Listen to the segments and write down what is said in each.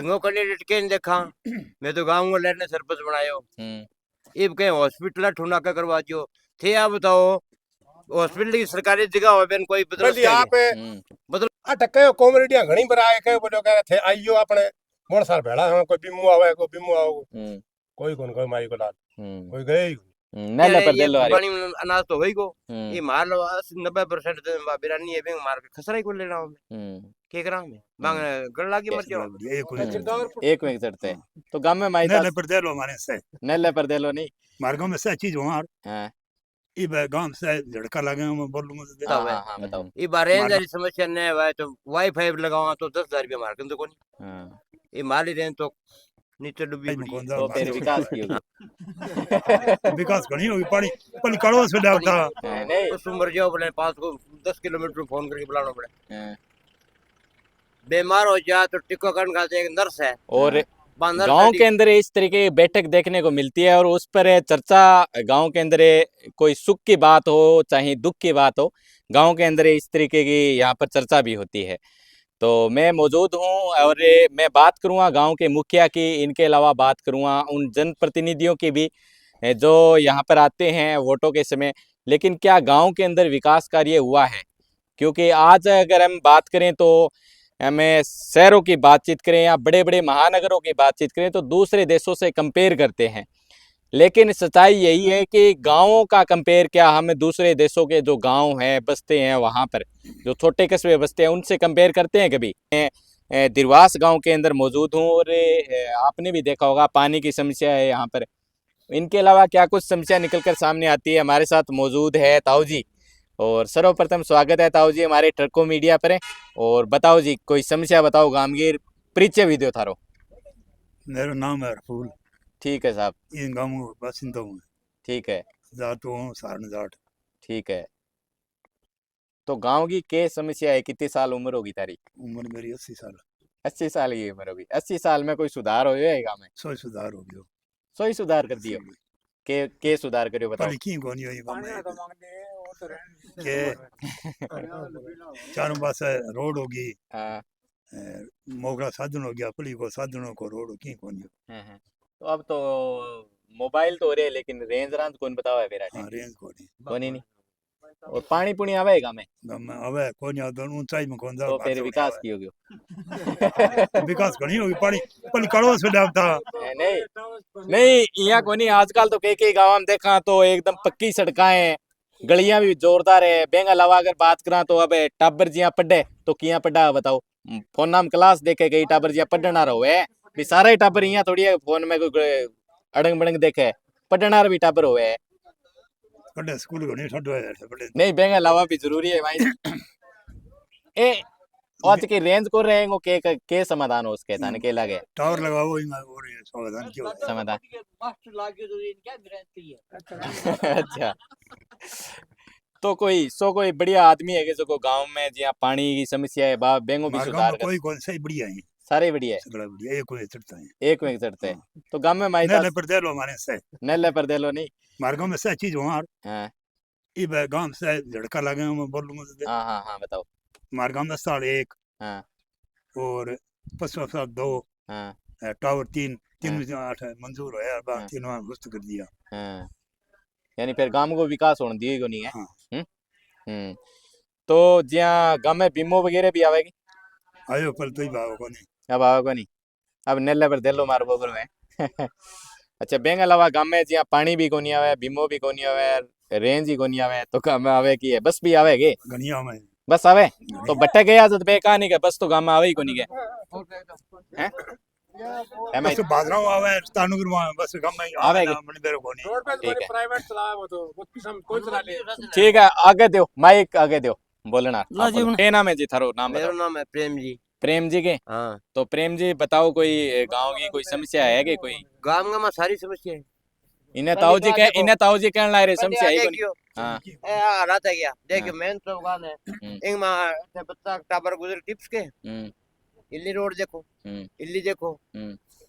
वो कैंडिडेट के नहीं देखा मैं तो गाँव में लेने सरपंच बनायो इब कहीं हॉस्पिटल ठुना का करवा दियो थे आप बताओ हॉस्पिटल की सरकारी जगह हो बेन कोई बदल भली आप बदल अटके कॉमेडिया घणी पर आए के बोलो कह थे आइयो अपने मोड़ साल भेड़ा हां कोई बिमू आवे कोई बिमू आओ कोई कोन कोई माई को लाल कोई गए ही नल्ले पर दिलो बनी अनाज तो होई को ये मार लो 90% बिरानी है मार के खसरा ही को लेना हमें के करा में बांग गड़ लागी मर जाओ एक में चढ़ते तो गांव में माई नल्ले पर दे लो माने से नल्ले पर दिलो नहीं मार्गों में से चीज वहां हां ई गांव से झड़का लगे मैं बोलूंगा तो हां बताओ ये बारे जरी समस्या ने है तो वाईफाई लगावा तो 10,000 रुपया मार के तो कोनी हां ये माली रेन तो नीचे डूबी तो फिर विकास की होगी विकास घणी होगी पानी पानी कड़वा से डालता नहीं उस उम्र जाओ बोले 5 को 10 किलोमीटर फोन करके बुलाना पड़े बीमार हो जाए तो टीकाकरण का एक नर्स है और गांव के अंदर इस तरीके की बैठक देखने को मिलती है और उस पर चर्चा गांव के अंदर कोई सुख की बात हो चाहे दुख की बात हो गांव के अंदर इस तरीके की यहाँ पर चर्चा भी होती है। तो मैं मौजूद हूँ और मैं बात करूँगा गांव के मुखिया की, इनके अलावा बात करूँगा उन जनप्रतिनिधियों की भी जो यहाँ पर आते हैं वोटों के समय। लेकिन क्या गाँव के अंदर विकास कार्य हुआ है? क्योंकि आज अगर हम बात करें तो हमें शहरों की बातचीत करें या बड़े बड़े महानगरों की बातचीत करें तो दूसरे देशों से कंपेयर करते हैं, लेकिन सच्चाई यही है कि गांवों का कंपेयर क्या, हमें दूसरे देशों के जो गांव हैं बसते हैं वहां पर जो छोटे कस्बे बसते हैं उनसे कंपेयर करते हैं कभी? दिरवास गांव के अंदर मौजूद हूँ और आपने भी देखा होगा पानी की समस्या है यहाँ पर। इनके अलावा क्या कुछ समस्या निकल कर सामने आती है? हमारे साथ मौजूद है ताऊ जी और सर्वप्रथम स्वागत है ताऊ जी हमारे ट्रको मीडिया पर। और बताओ जी कोई समस्या बताओ गामगीर परिचय वीडियो थारो। मेरा नाम है रफूल। ठीक है साहब। इन गांव में बासिंदा हूँ। ठीक है। जातो हूँ सारण जाट। ठीक है। तो गांव की क्या समस्या है? कितनी साल उम्र होगी तारी? उम्र मेरी 80 साल। 80 साल की उम्र होगी। 80 साल में कोई सुधार हो गया गाँव में? 100 सुधार हो गयो। 100 सुधार कर दियो? के सुधार करियो बताओ। की कोनी होई गांव में के चारों पास रोड होगी। हां मोगरा साधन हो गया, पुली को साधनों को रोड की कोनी। तो अब तो मोबाइल तो हो रहे लेकिन रेंज रांत कौन बतावा है मेरा? हां रेंज कोनी नहीं। और पानी पुणी आवे गाँव में? आवे कोनी आ दोनों ऊंचाई में कोन तो फिर विकास की हो गयो? विकास घणी होगी पानी पानी कड़वा से डालता नहीं नहीं यहाँ कोनी। आजकल तो कई गाँव में देखा तो एकदम पक्की सड़कें हैं, गलियां भी जोरदार है। बेंग अलावा अगर बात करा तो अब टाबर जिया पढ़े तो किया पढ़ा बताओ? फोन नाम क्लास देखे गई टाबर जिया पढ़ना रहो है भी सारा ही टाबर यहाँ थोड़ी है फोन में कोई अड़ंग बड़ंग देखे पढ़ना भी टाबर हो है। पढ़े स्कूल घणी ठंडो है नहीं बेंग अलावा भी जरूरी है भाई। ए आज की रेंज को रहेंगे के समाधान हो उसके थाने के लगे टावर लगाओ और ये समाधान क्यों समाधान मास्टर लागे तो इनका गारंटी है। अच्छा तो कोई बढ़िया आदमी है कि जो गांव में जहाँ पानी की समस्या है बा बेंगो भी सुधार कोई कौन सही बढ़िया है सारे बढ़िया है सगला बढ़िया एक कोई चढ़ता है एक में चढ़ते हैं। तो गांव में माई नल्ले पर दे लो माने से नल्ले पर दे लो नहीं मार्गों में से चीज वहां हां ई गांव से झड़का लगे मैं बोलूंगा तो हां बताओ। मार्गों में साल 1 हां और पशु साल 2 हां टावर 3 में 8 मंजूर है बात तीनों घुस्त कर दिया। हां यानी फिर गांव को विकास होने दिए को नहीं है। हां तो जहाँ गांव में बीमो वगैरह भी आवेगी? आयो पर तो ही भाव को नहीं अब आवे को नहीं। अब नल्ले पर दे लो मार बोबर में। अच्छा बेंग अलावा गांव में जहाँ पानी भी कोनी आवे बीमो भी कोनी आवे रेंज ही कोनी आवे तो गांव में आवे की है बस भी आवे के गनिया में बस आवे तो बट्टे गया तो बेकार नहीं के बस तो गांव में आवे ही कोनी के हैं बस बादराव आवे तानुगर में बस गांव में आवे ना मन बेरो को नहीं रोड पे ठीक है। प्राइवेट चलावे वो तो उसकी हम कोई चला ले। ठीक है आगे दो माइक आगे दो बोलना। क्या नाम है जी थारो? नाम मेरा बताओ। नाम है प्रेम जी। प्रेम जी के? हाँ तो प्रेम जी बताओ कोई गांव की कोई समस्या है कि कोई? गांव में सारी समस्या है इन्हें ताऊ जी कहने ला रहे समस्या है कोनी? हां ए हालात है क्या देखियो मेन तो गान है हम्म। एक मां बच्चा टाबर गुजर टिप्स के इल्ली रोड देखो इल्ली देखो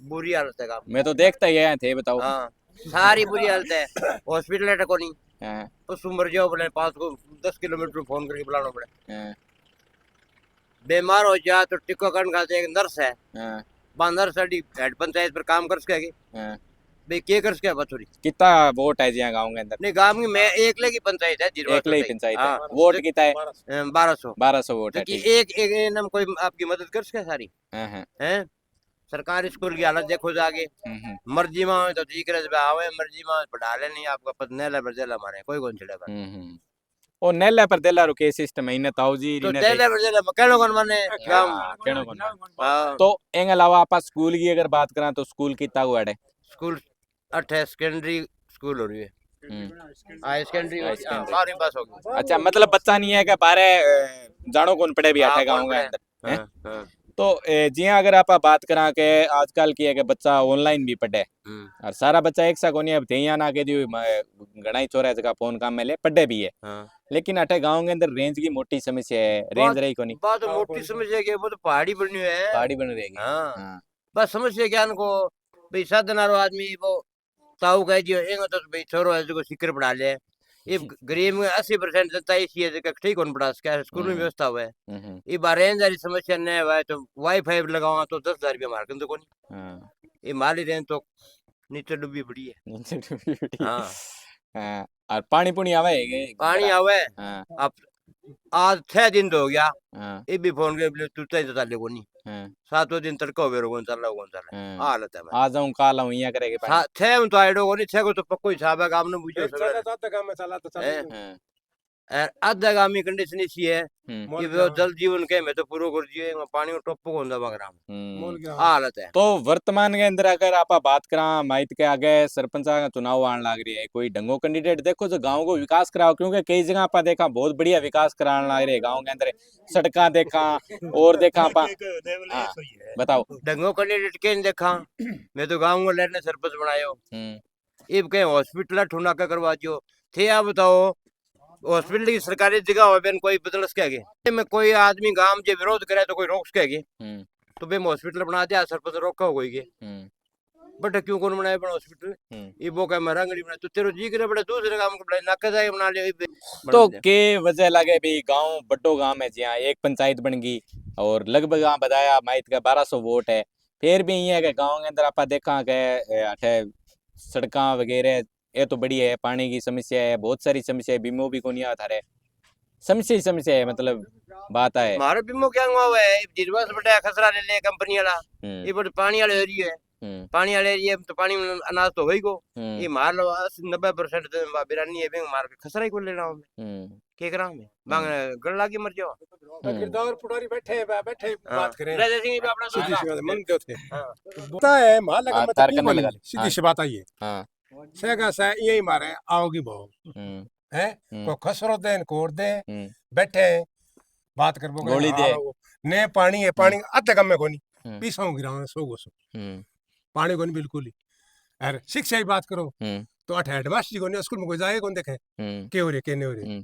बुरी हालत है गांव मैं तो देखता ही आया थे बताओ। हाँ सारी बुरी हालत है हॉस्पिटल है को नहीं हां उस उम्र जाओ बोले 5 को 10 किलोमीटर फोन करके बुलाना पड़े हां बीमार हो जाए तो टीकाकरण का एक नर्स है बांदर साडी हेड पंचायत पर काम कर सके हाँ। भाई के कर सके बथोरी कितना वोट है जिया गांव के अंदर? नहीं गांव में मैं एकले की पंचायत है जिरवा एकले ही चौटाई। पंचायत हाँ, है, वोट कितना है? 1200 1200 वोट है, कि ठीक। एक एक नाम कोई आपकी मदद कर सके सारी हाँ हाँ। हैं सरकारी स्कूल की हालत देखो जाके मर्जी में हो तो ठीक है आवे मर्जी में पढ़ा ले नहीं आपका पत्नी लेबर जेल हमारे कोई कौन छड़ेगा ओ नेला पर देला रो के सिस्टम है इने ताऊजी तो इने जेल जेल कहनो कौन माने काम केनो कोन। हाँ, तो एंग अलावा आप स्कूल की अगर बात करा तो स्कूल कितना हुआ है? स्कूल 8 सेकेंडरी स्कूल हो रही है हाई सेकेंडरी हाई सेकेंडरी। 12वीं पास हो गई अच्छा, मतलब बच्चा नहीं है कि बारे जानो कौन पड़े भी हाँ, आटे कौन गांव के पढ़े? अंदर हैं? हाँ, हाँ, तो जिया अगर आप बात करा के आजकल की है कि बच्चा ऑनलाइन भी पढ़े और सारा बच्चा एक सा कोनी अब तेया ना के दी घना ही छोरा जगह फोन काम में ले पढ़े भी है, हाँ। लेकिन अटे गांव के अंदर रेंज की मोटी समस्या है, रेंज रही कोनी, बात मोटी समस्या है कि वो तो पहाड़ी बनी हुई है पहाड़ी बन रहेगी। हाँ हाँ। बस समस्या ज्ञान को भाई साधनारो आदमी वो ताऊ कह दियो एंग तो भाई छोरो है जो सिक्कर पढ़ा ले ये गरीब में 80% जनता ऐसी है जो ठीक कौन पढ़ा सके स्कूल में व्यवस्था हुआ है ये बारेंज वाली समस्या नहीं है तो वाईफाई लगावा तो 10,000 रुपया मार तो कोनी ये माली रेंज तो नीचे डूबी पड़ी है नीचे डूबी पड़ी है। हाँ हाँ, और पानी पुनी आवे है पानी आवे हाँ अब आज 6 दिन तो हो गया हाँ ये भी फोन के तू तो चाले कोनी हाँ 7वें दिन तड़का हो कौन चल हाँ। हालत है आ जाऊं काल आऊं यहाँ करेंगे पानी। 6 तो आइडो कोनी 6 को तो पक्को हिसाब है काम ने बुझो चला जाता काम में चला तो चला हाँ। आधा गामी कंडीशन इसी है हम्म। कि वो जल जीवन के में तो पूरा कर दिए पानी टॉप को होंदा बगराम मोल गया हालत है तो वर्तमान के अंदर अगर आप बात करा माइत के आगे सरपंच का चुनाव आने लग रही है, कोई ढंगो कैंडिडेट देखो जो गांव को विकास कराओ, क्योंकि कई जगह आप देखा बहुत बढ़िया विकास कराने लग रहे गांव के अंदर, सड़का देखा और देखा आप हाँ, बताओ। ढंगो कैंडिडेट के नहीं देखा मैं तो गांव को लेने सरपंच बनायो इब कहीं हॉस्पिटल ठुना का करवा दियो थे आप बताओ हॉस्पिटल की सरकारी जगह हो बेन कोई बदल सके में कोई आदमी गांव जे विरोध करे तो कोई रोक सके तो बे हॉस्पिटल बना दिया सरपंच रोका हो गई बट क्यों कौन बनाया बड़ा हॉस्पिटल ये वो कह मैं रंगड़ी बना तो तेरे जी करे बड़े दूसरे काम को बनाए नाका जाए बना ले तो के वजह लगे भी गांव बड़ो गांव है जिया एक पंचायत बन गई और लगभग आप बताया माइत का 1200 वोट है, फिर भी ये है कि गांव के अंदर आप देखा के अठे सड़का वगैरह ये तो बड़ी है, पानी की समस्या है, बहुत सारी समस्या है, बीमो भी को नहीं आता है, समस्या ही समस्या है, मतलब बात है हमारे बीमो क्या हुआ है जिरवा से बड़ा खसरा ले ले कंपनी वाला ये बड़े पानी वाले एरिया है पानी वाले एरिया तो पानी में अनाज तो होई को ये मार लो 90% बिरानी है बैंक मार के खसरा ही को लेना हमें के करा में बांग गड़ लागी मर जाओ गिरदावर पुडारी बैठे बात करें राजा सिंह भी अपना सीधी सी सोचा बात मन देते पता है माल लगा मत तार करने लगा ले। सीधी सी बात आई है हाँ सेगा से यही मारे आओगी बहु है को खसरो देन कोर दे बैठे बात करबो गोली दे ने पानी है पानी आधे कम में कोनी पीसों गिरा सो गो पानी कोनी बिल्कुल ही अरे शिक्षा की बात करो तो अठ हेडमास्टर जी कोनी स्कूल में कोई जाए कौन देखे के हो रे के ने हो रे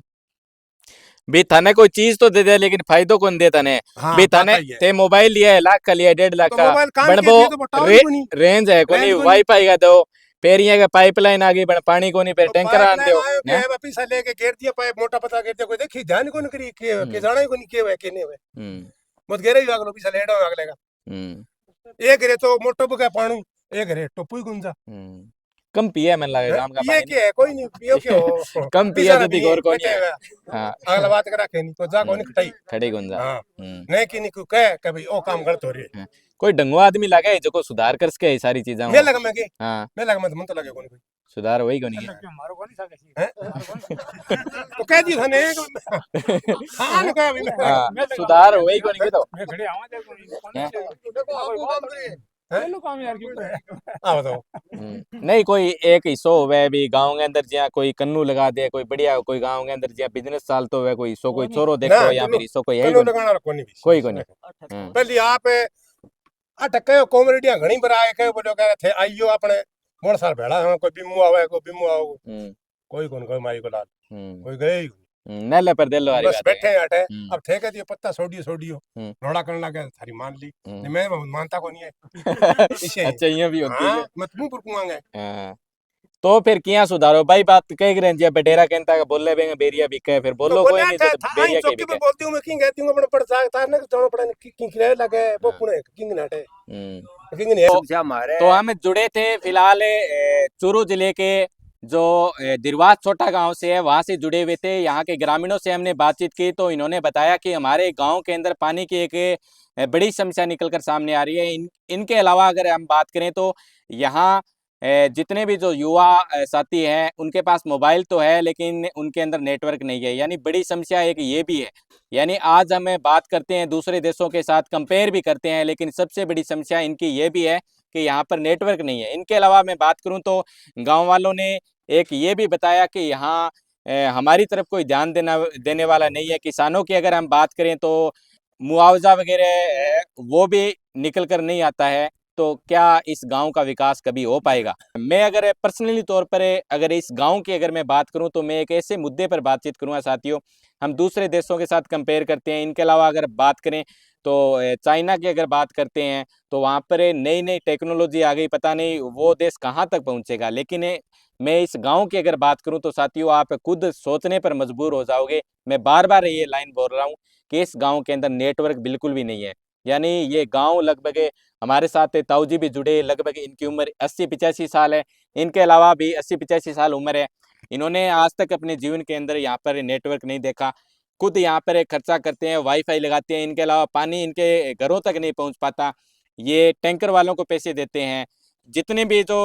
भी थाने कोई चीज तो दे दे लेकिन फायदो कौन दे थाने भी थाने ते मोबाइल लिया है लाख का लिया 1.5 लाख का बनबो रेंज है कोनी वाईफाई का दो फिर ये का पाइपलाइन आ गई बन पानी कोनी फिर टैंकर आन दो ने पैसा लेके घेर दिया पाइप मोटा पता घेर दिया कोई देखी ध्यान कोन करी के जाना ही कोनी के है के ने है मत घेरे ही अगलो पैसा लेडो अगलेगा एक रे तो मोटो बका पानी एक रे टोपू गुंजा कम पिए मन लगे गांव का ये क्या है कोई नहीं पियो क्यों कम पिए तो दिगोर कोनी है हां अगला बात करा के नहीं तो जा कोनी खटाई खड़ी गुंजा हां नहीं कि नहीं कह के भाई ओ काम गलत हो रही है कोई ढंगो आदमी लगे जो को सुधार कर सके सारी चीजें मैं लगा मैं के हां मैं लगा मैं तो लगे कोनी सुधार वही कोनी मारो कोनी सके तो कह दी थाने हां ने कह हां सुधार वही कोनी के तो मैं खड़े आवा दे कोनी देखो आपको काम करे हेलो काम यार क्यों आ बताओ नहीं कोई एक हिस्सो होवे भी गांव के अंदर जिया कोई कन्नू लगा दे कोई बढ़िया कोई गांव के अंदर जिया बिजनेस चाल तो होवे कोई हिस्सो कोई छोरो देखो या फिर हिस्सो कोई है कन्नू लगाना कोनी भी कोई कोनी पहली आप अटके कॉमेडियां घणी बरा आए के बोलो कह थे आइयो अपने मोड़ साल भेड़ा है कोई बीमू आवे कोई बीमू आओ कोई कोन कोई माई को लाल कोई गए ही नले पर दिल वाली बस बात बैठे हटे अब ठेके दियो पत्ता छोड़ियो रोड़ा करने लगे थारी मान ली मैं मानता को नहीं है अच्छा ये भी होती है मत मुंह पर कुआंगे हां तो फिर किया सुधारो भाई बात कह गरे जे बटेरा कहता का बोले बेंगे बेरिया बिके फिर बोलो कोई नहीं तो बेरिया के बिके बोलती हूं मैं किंग कहती हूं अपने पड़ जाता है ना जोनो पड़ा किंग लगे वो पुणे किंग नाटे लेकिन नहीं है। समस्या हमारे तो हम जुड़े थे फिलहाल चूरू जिले के जो दिरवास छोटा गांव से है वहां से जुड़े हुए थे। यहाँ के ग्रामीणों से हमने बातचीत की तो इन्होंने बताया कि हमारे गांव के अंदर पानी की एक बड़ी समस्या निकलकर सामने आ रही है। इनके अलावा अगर हम बात करें तो यहाँ जितने भी जो युवा साथी हैं उनके पास मोबाइल तो है लेकिन उनके अंदर नेटवर्क नहीं है, यानी बड़ी समस्या एक ये भी है। यानी आज हमें बात करते हैं दूसरे देशों के साथ कंपेयर भी करते हैं लेकिन सबसे बड़ी समस्या इनकी ये भी है कि यहाँ पर नेटवर्क नहीं है। इनके अलावा मैं बात करूँ तो गांव वालों ने एक ये भी बताया कि यहाँ हमारी तरफ कोई ध्यान देने वाला नहीं है। किसानों की अगर हम बात करें तो मुआवजा वगैरह वो भी निकल कर नहीं आता है। तो क्या इस गांव का विकास कभी हो पाएगा? मैं अगर पर्सनली तौर पर अगर इस गांव की अगर मैं बात करूं तो मैं एक ऐसे मुद्दे पर बातचीत करूंगा साथियों। हम दूसरे देशों के साथ कंपेयर करते हैं, इनके अलावा अगर बात करें तो चाइना की अगर बात करते हैं तो वहाँ पर नई नई टेक्नोलॉजी आ गई, पता नहीं वो देश कहाँ तक पहुँचेगा। लेकिन मैं इस गांव की अगर बात करूं तो साथियों आप खुद सोचने पर मजबूर हो जाओगे। मैं बार बार ये लाइन बोल रहा हूँ कि इस गांव के अंदर नेटवर्क बिल्कुल भी नहीं है। यानी ये गांव लगभग हमारे साथ ताऊ जी भी जुड़े, लगभग इनकी उम्र 80-85 साल है। इनके अलावा भी 80-85 साल उम्र है। इन्होंने आज तक अपने जीवन के अंदर यहाँ पर नेटवर्क नहीं देखा। खुद यहाँ पर खर्चा करते हैं, वाईफाई लगाते हैं, इनके अलावा पानी इनके घरों तक नहीं पहुँच पाता। ये टैंकर वालों को पैसे देते हैं। जितने भी जो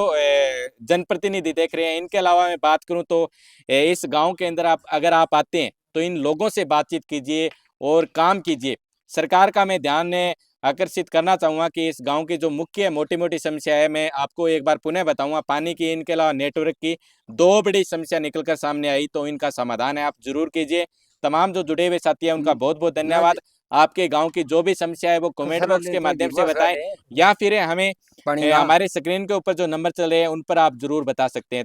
जनप्रतिनिधि देख रहे हैं, इनके अलावा मैं बात करूं तो इस गांव के अंदर अगर आप आते हैं तो इन लोगों से बातचीत कीजिए और काम कीजिए। सरकार का मैं ध्यान आकर्षित करना चाहूँगा कि इस गांव की जो मुख्य मोटी मोटी समस्या है मैं आपको एक बार पुनः बताऊंगा। पानी की, इनके अलावा नेटवर्क की दो बड़ी समस्या निकलकर सामने आई तो इनका समाधान है, आप जरूर कीजिए। तमाम जो जुड़े हुए साथी हैं उनका बहुत बहुत धन्यवाद। आपके गांव की जो भी समस्या है वो कमेंट बॉक्स के माध्यम से बताएं या फिर हमें हमारे स्क्रीन के ऊपर जो नंबर चल रहे हैं उन पर आप जरूर बता सकते हैं।